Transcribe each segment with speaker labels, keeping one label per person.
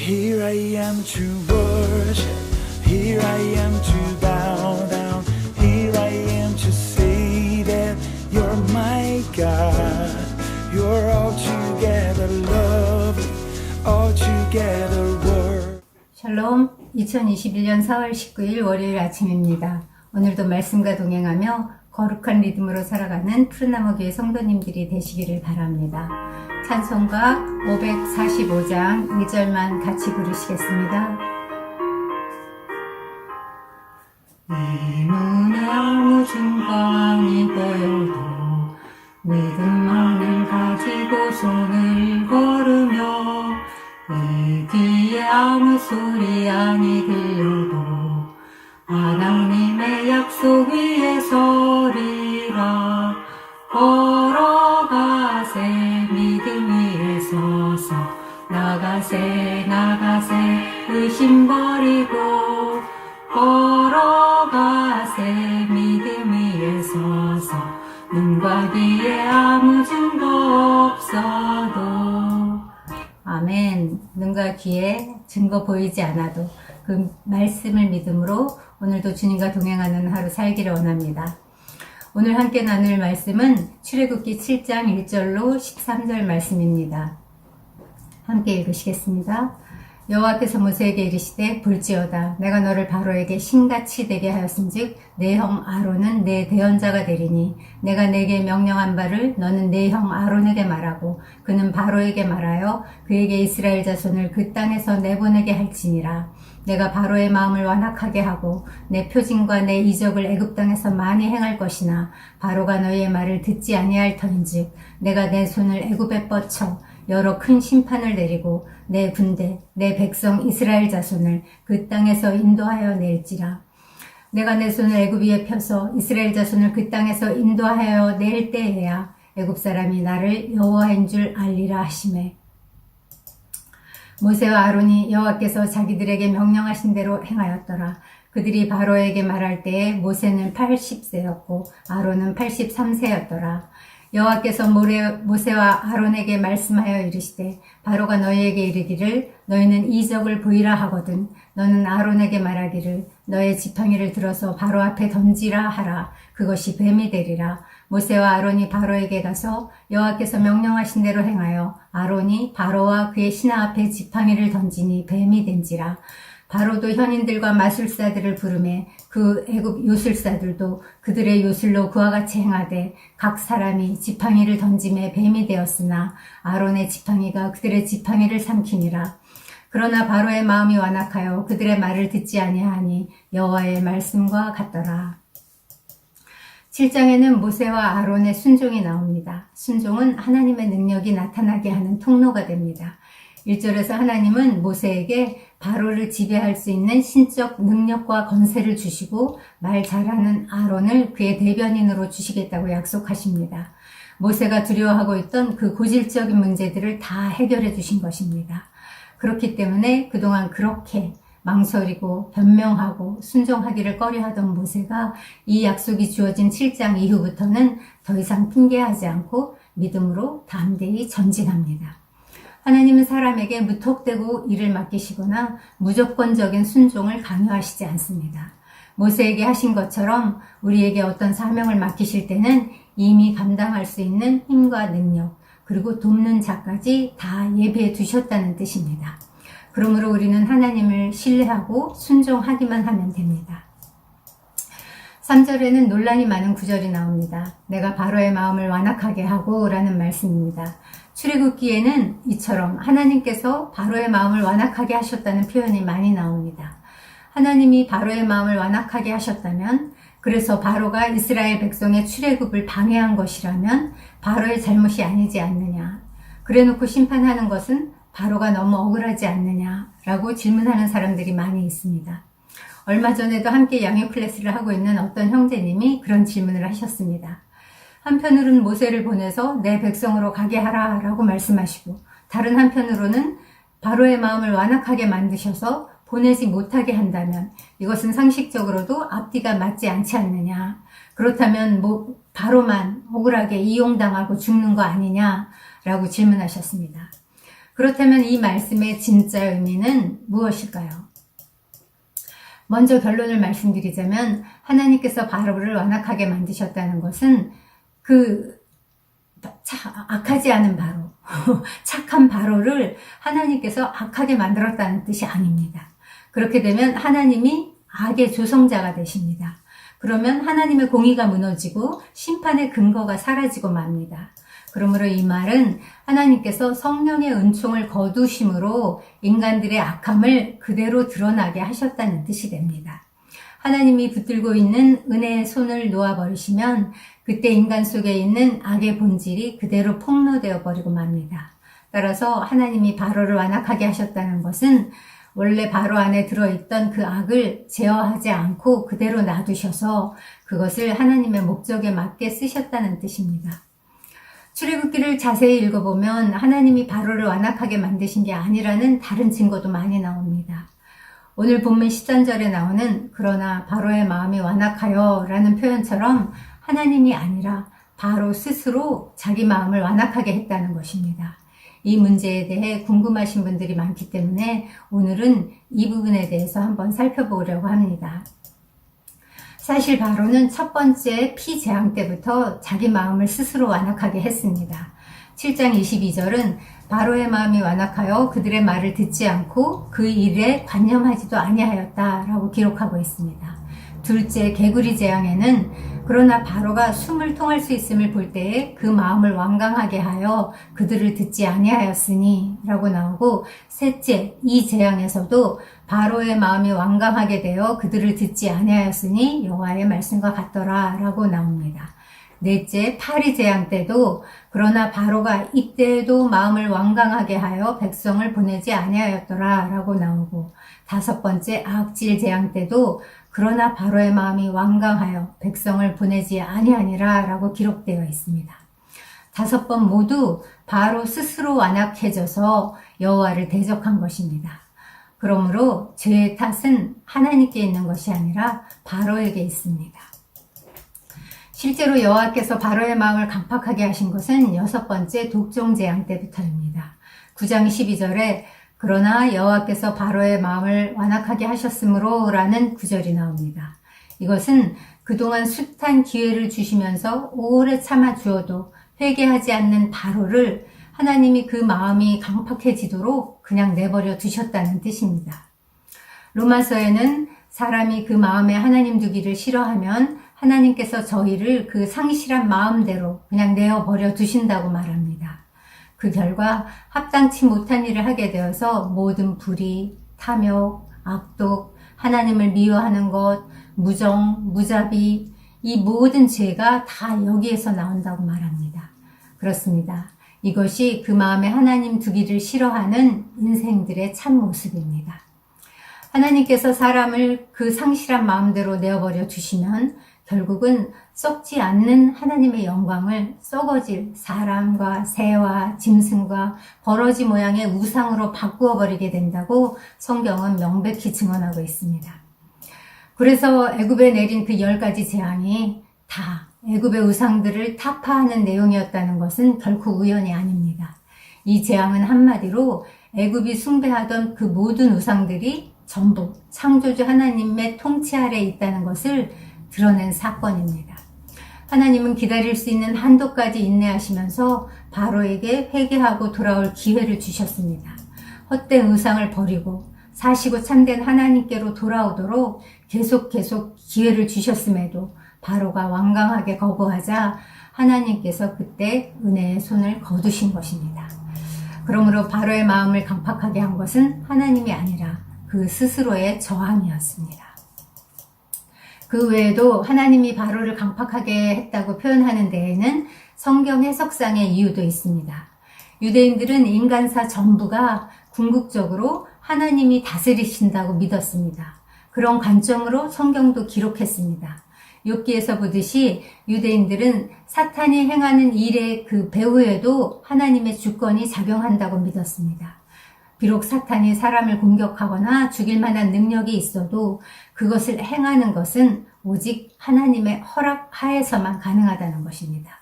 Speaker 1: Here I am to worship, here I am to bow down, here I am to say that you're my God. You're altogether lovely, altogether worthy.
Speaker 2: 샬롬, 2021년 4월 19일 월요일 아침입니다. 오늘도 말씀과 동행하며 거룩한 리듬으로 살아가는 푸른나무교회 성도님들이 되시기를 바랍니다. 찬송가 545장 1절만 같이 부르시겠습니다. 이 눈에 아무 증거이 보여도 믿음만을 가지고 손을 걸으며 이 귀에 아무 소리 아니 들려도 하나님의 약속 위에 서리라. 걸어가세 믿음 위에 서서 나가세 나가세 의심 버리고 걸어가세 믿음 위에 서서 눈과 귀에 아무 증거 없어도. 아멘. 눈과 귀에 증거 보이지 않아도 그 말씀을 믿음으로 오늘도 주님과 동행하는 하루 살기를 원합니다. 오늘 함께 나눌 말씀은 출애굽기 7장 1절로 13절 말씀입니다. 함께 읽으시겠습니다. 여호와께서 모세에게 이르시되 볼지어다 내가 너를 바로에게 신같이 되게 하였은즉 내 형 아론은 내 대언자가 되리니 내가 내게 명령한 바를 너는 내 형 아론에게 말하고 그는 바로에게 말하여 그에게 이스라엘 자손을 그 땅에서 내보내게 할지니라. 내가 바로의 마음을 완악하게 하고 내 표징과 내 이적을 애굽 땅에서 많이 행할 것이나 바로가 너희의 말을 듣지 아니할 터인즉 내가 내 손을 애굽에 뻗쳐 여러 큰 심판을 내리고 내 군대 내 백성 이스라엘 자손을 그 땅에서 인도하여 낼지라. 내가 내 손을 애굽 위에 펴서 이스라엘 자손을 그 땅에서 인도하여 낼 때에야 애굽 사람이 나를 여호와인 줄 알리라 하시매. 모세와 아론이 여호와께서 자기들에게 명령하신 대로 행하였더라. 그들이 바로에게 말할 때에 모세는 80세였고 아론은 83세였더라. 여호와께서 모세와 아론에게 말씀하여 이르시되 바로가 너희에게 이르기를 너희는 이적을 보이라 하거든 너는 아론에게 말하기를 너의 지팡이를 들어서 바로 앞에 던지라 하라. 그것이 뱀이 되리라. 모세와 아론이 바로에게 가서 여호와께서 명령하신 대로 행하여 아론이 바로와 그의 신하 앞에 지팡이를 던지니 뱀이 된지라. 바로도 현인들과 마술사들을 부르매 그 애굽 요술사들도 그들의 요술로 그와 같이 행하되 각 사람이 지팡이를 던짐에 뱀이 되었으나 아론의 지팡이가 그들의 지팡이를 삼키니라. 그러나 바로의 마음이 완악하여 그들의 말을 듣지 아니하니 여호와의 말씀과 같더라. 7장에는 모세와 아론의 순종이 나옵니다. 순종은 하나님의 능력이 나타나게 하는 통로가 됩니다. 1절에서 하나님은 모세에게 바로를 지배할 수 있는 신적 능력과 권세를 주시고 말 잘하는 아론을 그의 대변인으로 주시겠다고 약속하십니다. 모세가 두려워하고 있던 그 고질적인 문제들을 다 해결해 주신 것입니다. 그렇기 때문에 그동안 그렇게 망설이고 변명하고 순종하기를 꺼려하던 모세가 이 약속이 주어진 7장 이후부터는 더 이상 핑계하지 않고 믿음으로 담대히 전진합니다. 하나님은 사람에게 무턱대고 일을 맡기시거나 무조건적인 순종을 강요하시지 않습니다. 모세에게 하신 것처럼 우리에게 어떤 사명을 맡기실 때는 이미 감당할 수 있는 힘과 능력 그리고 돕는 자까지 다 예비해 두셨다는 뜻입니다. 그러므로 우리는 하나님을 신뢰하고 순종하기만 하면 됩니다. 3절에는 논란이 많은 구절이 나옵니다. 내가 바로의 마음을 완악하게 하고 라는 말씀입니다. 출애굽기에는 이처럼 하나님께서 바로의 마음을 완악하게 하셨다는 표현이 많이 나옵니다. 하나님이 바로의 마음을 완악하게 하셨다면 그래서 바로가 이스라엘 백성의 출애굽을 방해한 것이라면 바로의 잘못이 아니지 않느냐. 그래놓고 심판하는 것은 바로가 너무 억울하지 않느냐라고 질문하는 사람들이 많이 있습니다. 얼마 전에도 함께 양육 클래스를 하고 있는 어떤 형제님이 그런 질문을 하셨습니다. 한편으로는 모세를 보내서 내 백성으로 가게 하라 라고 말씀하시고 다른 한편으로는 바로의 마음을 완악하게 만드셔서 보내지 못하게 한다면 이것은 상식적으로도 앞뒤가 맞지 않지 않느냐. 그렇다면 바로만 억울하게 이용당하고 죽는 거 아니냐라고 질문하셨습니다. 그렇다면 이 말씀의 진짜 의미는 무엇일까요? 먼저 결론을 말씀드리자면 하나님께서 바로를 완악하게 만드셨다는 것은 악하지 않은 바로, 착한 바로를 하나님께서 악하게 만들었다는 뜻이 아닙니다. 그렇게 되면 하나님이 악의 조성자가 되십니다. 그러면 하나님의 공의가 무너지고 심판의 근거가 사라지고 맙니다. 그러므로 이 말은 하나님께서 성령의 은총을 거두심으로 인간들의 악함을 그대로 드러나게 하셨다는 뜻이 됩니다. 하나님이 붙들고 있는 은혜의 손을 놓아버리시면 그때 인간 속에 있는 악의 본질이 그대로 폭로되어 버리고 맙니다. 따라서 하나님이 바로를 완악하게 하셨다는 것은 원래 바로 안에 들어있던 그 악을 제어하지 않고 그대로 놔두셔서 그것을 하나님의 목적에 맞게 쓰셨다는 뜻입니다. 출애굽기를 자세히 읽어보면 하나님이 바로를 완악하게 만드신 게 아니라는 다른 증거도 많이 나옵니다. 오늘 본문 13절에 나오는 그러나 바로의 마음이 완악하여 라는 표현처럼 하나님이 아니라 바로 스스로 자기 마음을 완악하게 했다는 것입니다. 이 문제에 대해 궁금하신 분들이 많기 때문에 오늘은 이 부분에 대해서 한번 살펴보려고 합니다. 사실 바로는 첫 번째 피재앙 때부터 자기 마음을 스스로 완악하게 했습니다. 7장 22절은 바로의 마음이 완악하여 그들의 말을 듣지 않고 그 일에 관념하지도 아니하였다 라고 기록하고 있습니다. 둘째 개구리 재앙에는 그러나 바로가 숨을 통할 수 있음을 볼 때에 그 마음을 완강하게 하여 그들을 듣지 아니하였으니 라고 나오고, 셋째 이 재앙에서도 바로의 마음이 완강하게 되어 그들을 듣지 아니하였으니 여호와의 말씀과 같더라 라고 나옵니다. 넷째 파리 재앙 때도 그러나 바로가 이때에도 마음을 완강하게 하여 백성을 보내지 아니하였더라 라고 나오고, 다섯 번째 악질 재앙 때도 그러나 바로의 마음이 완강하여 백성을 보내지 아니하니라 라고 기록되어 있습니다. 다섯 번 모두 바로 스스로 완악해져서 여호와를 대적한 것입니다. 그러므로 죄의 탓은 하나님께 있는 것이 아니라 바로에게 있습니다. 실제로 여호와께서 바로의 마음을 강팍하게 하신 것은 여섯 번째 독종 재앙 때부터입니다. 9장 12절에 그러나 여호와께서 바로의 마음을 완악하게 하셨으므로 라는 구절이 나옵니다. 이것은 그동안 숱한 기회를 주시면서 오래 참아 주어도 회개하지 않는 바로를 하나님이 그 마음이 강팍해지도록 그냥 내버려 두셨다는 뜻입니다. 로마서에는 사람이 그 마음에 하나님 두기를 싫어하면 하나님께서 저희를 그 상실한 마음대로 그냥 내어버려 두신다고 말합니다. 그 결과 합당치 못한 일을 하게 되어서 모든 불의, 탐욕, 악독, 하나님을 미워하는 것, 무정, 무자비, 이 모든 죄가 다 여기에서 나온다고 말합니다. 그렇습니다. 이것이 그 마음에 하나님 두기를 싫어하는 인생들의 참 모습입니다. 하나님께서 사람을 그 상실한 마음대로 내어버려 주시면 결국은 썩지 않는 하나님의 영광을 썩어질 사람과 새와 짐승과 버러지 모양의 우상으로 바꾸어 버리게 된다고 성경은 명백히 증언하고 있습니다. 그래서 애굽에 내린 그 10가지 재앙이 다 애굽의 우상들을 타파하는 내용이었다는 것은 결코 우연이 아닙니다. 이 재앙은 한마디로 애굽이 숭배하던 그 모든 우상들이 전부 창조주 하나님의 통치 아래에 있다는 것을 드러낸 사건입니다. 하나님은 기다릴 수 있는 한도까지 인내하시면서 바로에게 회개하고 돌아올 기회를 주셨습니다. 헛된 의상을 버리고 사시고 참된 하나님께로 돌아오도록 계속 기회를 주셨음에도 바로가 완강하게 거부하자 하나님께서 그때 은혜의 손을 거두신 것입니다. 그러므로 바로의 마음을 강팍하게 한 것은 하나님이 아니라 그 스스로의 저항이었습니다. 그 외에도 하나님이 바로를 강팍하게 했다고 표현하는 데에는 성경 해석상의 이유도 있습니다. 유대인들은 인간사 전부가 궁극적으로 하나님이 다스리신다고 믿었습니다. 그런 관점으로 성경도 기록했습니다. 욥기에서 보듯이 유대인들은 사탄이 행하는 일의 그 배후에도 하나님의 주권이 작용한다고 믿었습니다. 비록 사탄이 사람을 공격하거나 죽일 만한 능력이 있어도 그것을 행하는 것은 오직 하나님의 허락 하에서만 가능하다는 것입니다.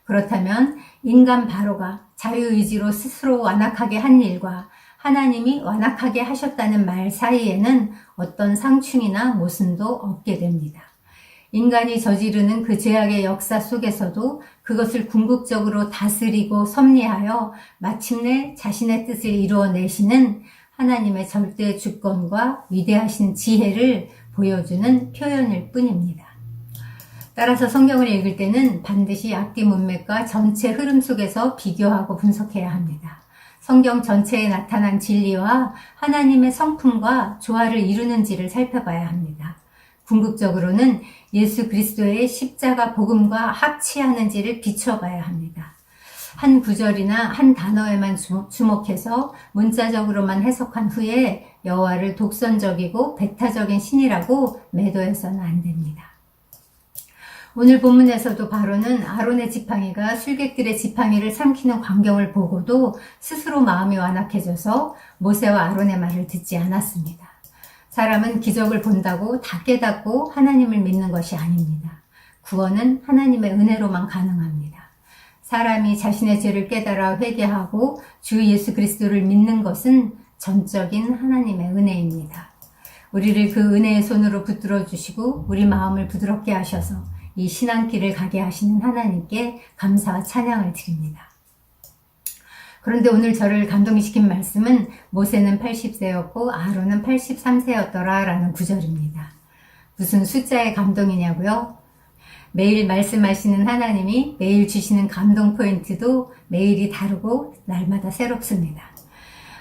Speaker 2: 그렇다면 인간 바로가 자유의지로 스스로 완악하게 한 일과 하나님이 완악하게 하셨다는 말 사이에는 어떤 상충이나 모순도 없게 됩니다. 인간이 저지르는 그 죄악의 역사 속에서도 그것을 궁극적으로 다스리고 섭리하여 마침내 자신의 뜻을 이루어내시는 하나님의 절대 주권과 위대하신 지혜를 보여주는 표현일 뿐입니다. 따라서 성경을 읽을 때는 반드시 앞뒤 문맥과 전체 흐름 속에서 비교하고 분석해야 합니다. 성경 전체에 나타난 진리와 하나님의 성품과 조화를 이루는지를 살펴봐야 합니다. 궁극적으로는 예수 그리스도의 십자가 복음과 합치하는지를 비춰봐야 합니다. 한 구절이나 한 단어에만 주목해서 문자적으로만 해석한 후에 여호와를 독선적이고 배타적인 신이라고 매도해서는 안 됩니다. 오늘 본문에서도 바로는 아론의 지팡이가 술객들의 지팡이를 삼키는 광경을 보고도 스스로 마음이 완악해져서 모세와 아론의 말을 듣지 않았습니다. 사람은 기적을 본다고 다 깨닫고 하나님을 믿는 것이 아닙니다. 구원은 하나님의 은혜로만 가능합니다. 사람이 자신의 죄를 깨달아 회개하고 주 예수 그리스도를 믿는 것은 전적인 하나님의 은혜입니다. 우리를 그 은혜의 손으로 붙들어 주시고 우리 마음을 부드럽게 하셔서 이 신앙길을 가게 하시는 하나님께 감사와 찬양을 드립니다. 그런데 오늘 저를 감동시킨 말씀은 모세는 80세였고 아론은 83세였더라 라는 구절입니다. 무슨 숫자의 감동이냐고요? 매일 말씀하시는 하나님이 매일 주시는 감동 포인트도 매일이 다르고 날마다 새롭습니다.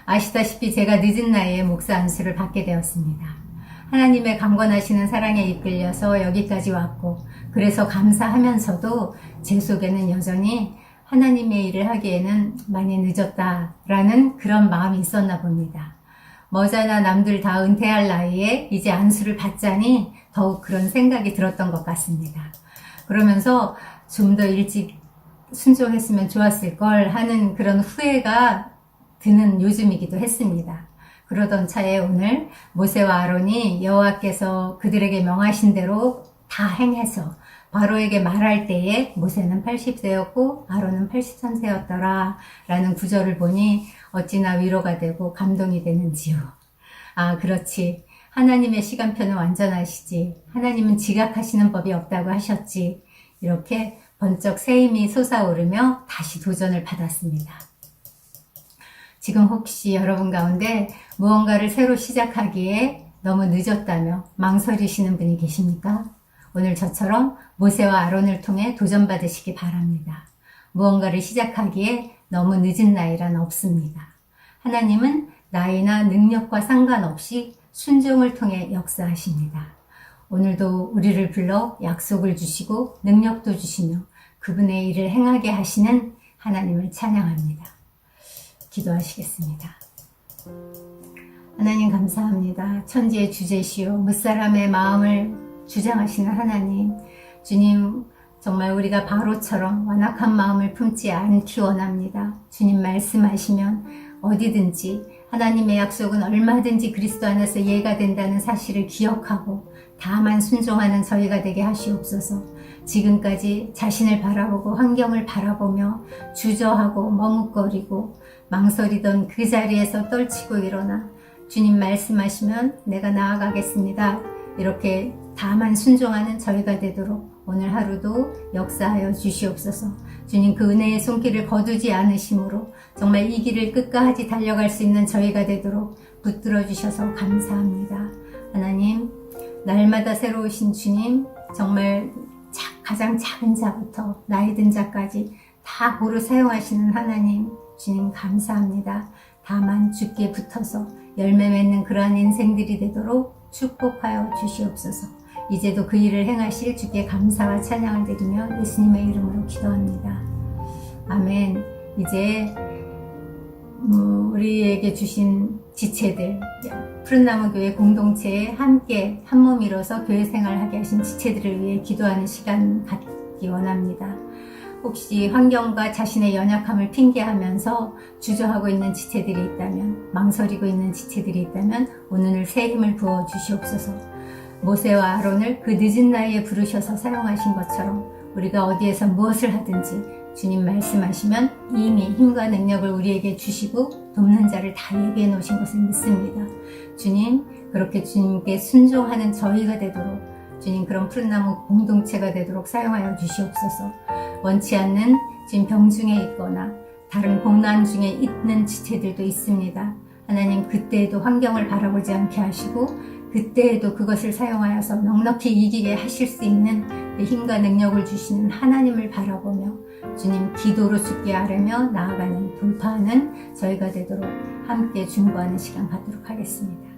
Speaker 2: 아시다시피 제가 늦은 나이에 목사 안수를 받게 되었습니다. 하나님의 강권하시는 사랑에 이끌려서 여기까지 왔고 그래서 감사하면서도 제 속에는 여전히 하나님의 일을 하기에는 많이 늦었다라는 그런 마음이 있었나 봅니다. 머자나 남들 다 은퇴할 나이에 이제 안수를 받자니 더욱 그런 생각이 들었던 것 같습니다. 그러면서 좀 더 일찍 순종했으면 좋았을 걸 하는 그런 후회가 드는 요즘이기도 했습니다. 그러던 차에 오늘 모세와 아론이 여호와께서 그들에게 명하신 대로 다 행해서 바로에게 말할 때에 모세는 80세였고 아론은 83세였더라 라는 구절을 보니 어찌나 위로가 되고 감동이 되는지요. 아, 그렇지. 하나님의 시간표는 완전하시지. 하나님은 지각하시는 법이 없다고 하셨지. 이렇게 번쩍 새 힘이 솟아오르며 다시 도전을 받았습니다. 지금 혹시 여러분 가운데 무언가를 새로 시작하기에 너무 늦었다며 망설이시는 분이 계십니까? 오늘 저처럼 모세와 아론을 통해 도전받으시기 바랍니다. 무언가를 시작하기에 너무 늦은 나이란 없습니다. 하나님은 나이나 능력과 상관없이 순종을 통해 역사하십니다. 오늘도 우리를 불러 약속을 주시고 능력도 주시며 그분의 일을 행하게 하시는 하나님을 찬양합니다. 기도하시겠습니다. 하나님 감사합니다. 천지의 주제시오 무사람의 마음을 주장하시는 하나님, 주님 정말 우리가 바로처럼 완악한 마음을 품지 않기 원합니다. 주님 말씀하시면 어디든지 하나님의 약속은 얼마든지 그리스도 안에서 이해가 된다는 사실을 기억하고 다만 순종하는 저희가 되게 하시옵소서. 지금까지 자신을 바라보고 환경을 바라보며 주저하고 머뭇거리고 망설이던 그 자리에서 떨치고 일어나 주님 말씀하시면 내가 나아가겠습니다. 이렇게 다만 순종하는 저희가 되도록 오늘 하루도 역사하여 주시옵소서. 주님 그 은혜의 손길을 거두지 않으심으로 정말 이 길을 끝까지 달려갈 수 있는 저희가 되도록 붙들어 주셔서 감사합니다. 하나님 날마다 새로우신 주님 정말 가장 작은 자부터 나이 든 자까지 다 고루 사용하시는 하나님 주님 감사합니다. 다만 주께 붙어서 열매 맺는 그러한 인생들이 되도록 축복하여 주시옵소서. 이제도 그 일을 행하실 주께 감사와 찬양을 드리며 예수님의 이름으로 기도합니다. 아멘. 이제 우리에게 주신 지체들, 푸른나무교회 공동체에 함께 한몸 이뤄서 교회 생활하게 하신 지체들을 위해 기도하는 시간 갖기 원합니다. 혹시 환경과 자신의 연약함을 핑계하면서 주저하고 있는 지체들이 있다면, 망설이고 있는 지체들이 있다면 오늘 새 힘을 부어 주시옵소서. 모세와 아론을 그 늦은 나이에 부르셔서 사용하신 것처럼 우리가 어디에서 무엇을 하든지 주님 말씀하시면 이미 힘과 능력을 우리에게 주시고 돕는 자를 다 예비해 놓으신 것을 믿습니다. 주님, 그렇게 주님께 순종하는 저희가 되도록 주님 그런 푸른나무 공동체가 되도록 사용하여 주시옵소서. 원치 않는 지금 병 중에 있거나 다른 고난 중에 있는 지체들도 있습니다. 하나님 그때에도 환경을 바라보지 않게 하시고 그때에도 그것을 사용하여서 넉넉히 이기게 하실 수 있는 그 힘과 능력을 주시는 하나님을 바라보며 주님 기도로 주께 아뢰며 나아가는 돌파하는 저희가 되도록 함께 중보하는 시간 갖도록 하겠습니다.